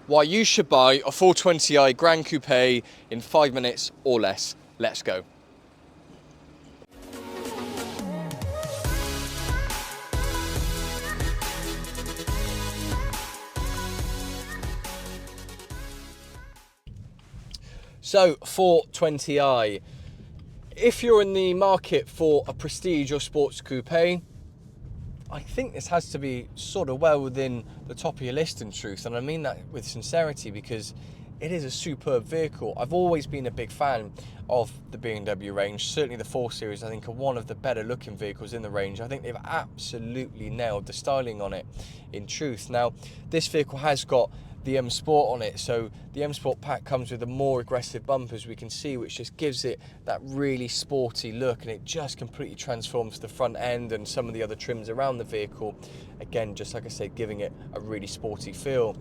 why you should buy a 420i Gran Coupe in 5 minutes or less. Let's go. So 420i, if you're in the market for a prestige or sports coupe, I think this has to be sort of well within the top of your list, in truth, and I mean that with sincerity because it is a superb vehicle. I've always been a big fan of the BMW range. Certainly the 4 Series I think are one of the better looking vehicles in the range. I think they've absolutely nailed the styling on it, in truth. Now this vehicle has got the M Sport on it, so the M Sport pack comes with a more aggressive bumper, as we can see, which just gives it that really sporty look, and it just completely transforms the front end and some of the other trims around the vehicle, again just like I said, giving it a really sporty feel.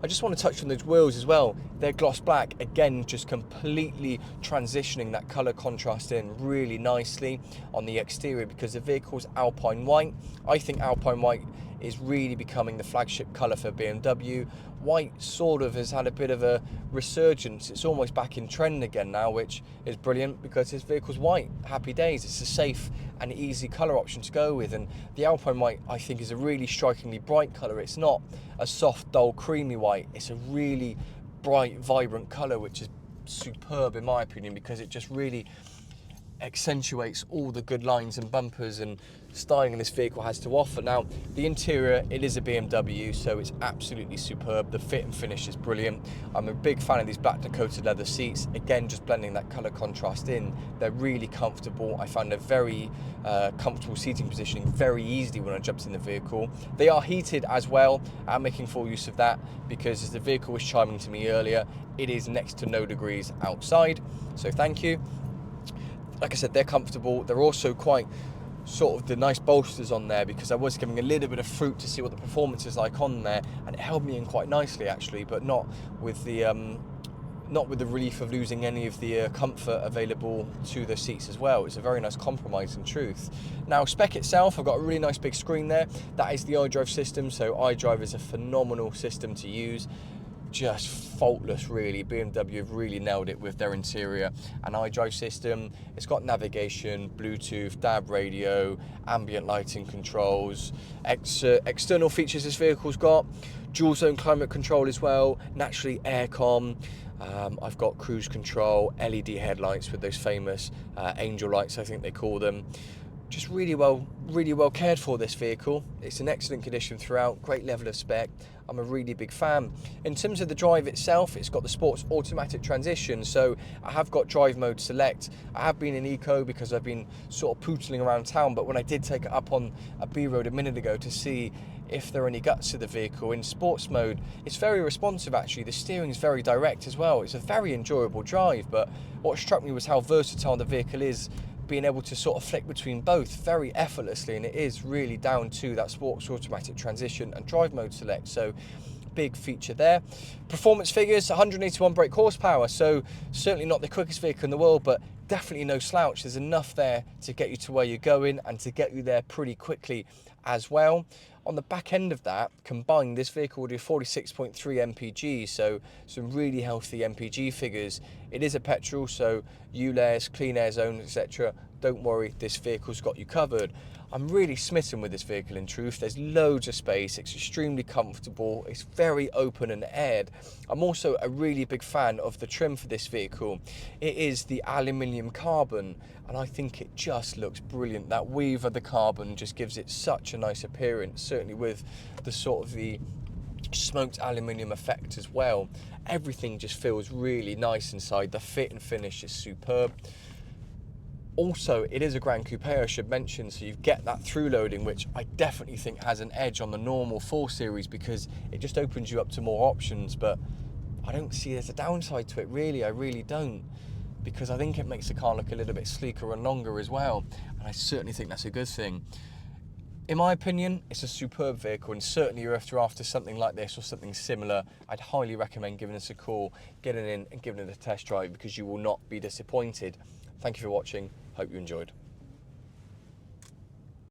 I just want to touch on those wheels as well. They're gloss black, again just completely transitioning that colour contrast in really nicely on the exterior, because the vehicle's Alpine white. I think Alpine white is really becoming the flagship colour for BMW. White sort of has had a bit of a resurgence. It's almost back in trend again now, which is brilliant because this vehicle's white. Happy days. It's a safe and easy colour option to go with, and the Alpine white I think is a really strikingly bright colour. It's not a soft, dull, creamy white. It's a really bright, vibrant colour, which is superb in my opinion because it just really accentuates all the good lines and bumpers and styling this vehicle has to offer. Now the interior, it is a BMW, so it's absolutely superb. The fit and finish is brilliant. I'm a big fan of these black Dakota leather seats, again just blending that colour contrast in. They're really comfortable. I found a very comfortable seating positioning very easily when I jumped in the vehicle. They are heated as well. I'm making full use of that because, as the vehicle was chiming to me earlier, it is next to no degrees outside, so thank you. Like I said, they're comfortable. They're also quite sort of the nice bolsters on there, because I was giving a little bit of fruit to see what the performance is like on there, and it held me in quite nicely actually, but not with the relief of losing any of the comfort available to the seats as well. It's a very nice compromise in truth. Now spec itself, I've got a really nice big screen there. That is the iDrive system, so iDrive is a phenomenal system to use. Just faultless really. BMW have really nailed it with their interior and iDrive system. It's got navigation, Bluetooth, DAB radio, ambient lighting controls, external features this vehicle's got, dual zone climate control as well, naturally aircon. I've got cruise control, LED headlights with those famous angel lights I think they call them. Just really well cared for, this vehicle. It's in excellent condition throughout, great level of spec. I'm a really big fan. In terms of the drive itself, it's got the sports automatic transmission, so I have got drive mode select. I have been in eco because I've been sort of pootling around town, but when I did take it up on a B road a minute ago to see if there are any guts to the vehicle, in sports mode it's very responsive actually. The steering is very direct as well. It's a very enjoyable drive, but what struck me was how versatile the vehicle is, being able to sort of flick between both very effortlessly, and it is really down to that sports automatic transition and drive mode select, so big feature there. Performance figures, 181 brake horsepower, so certainly not the quickest vehicle in the world, but definitely no slouch. There's enough there to get you to where you're going and to get you there pretty quickly as well. On the back end of that, combined, this vehicle will do 46.3 mpg, so some really healthy mpg figures. It is a petrol, so ULEZ, clean air zone, etc. Don't worry, this vehicle's got you covered. I'm really smitten with this vehicle in truth. There's loads of space, it's extremely comfortable, it's very open and aired. I'm also a really big fan of the trim for this vehicle. It is the aluminium carbon, and I think it just looks brilliant. That weave of the carbon just gives it such a nice appearance, certainly with the sort of the smoked aluminium effect as well. Everything just feels really nice inside. The fit and finish is superb. Also, it is a Gran Coupe, I should mention, so you get that through loading, which I definitely think has an edge on the normal 4 Series because it just opens you up to more options, but I don't see there's a downside to it really. I really don't, because I think it makes the car look a little bit sleeker and longer as well, and I certainly think that's a good thing. In my opinion, it's a superb vehicle, and certainly if you're after something like this or something similar, I'd highly recommend giving us a call, getting in and giving it a test drive, because you will not be disappointed. Thank you for watching. Hope you enjoyed.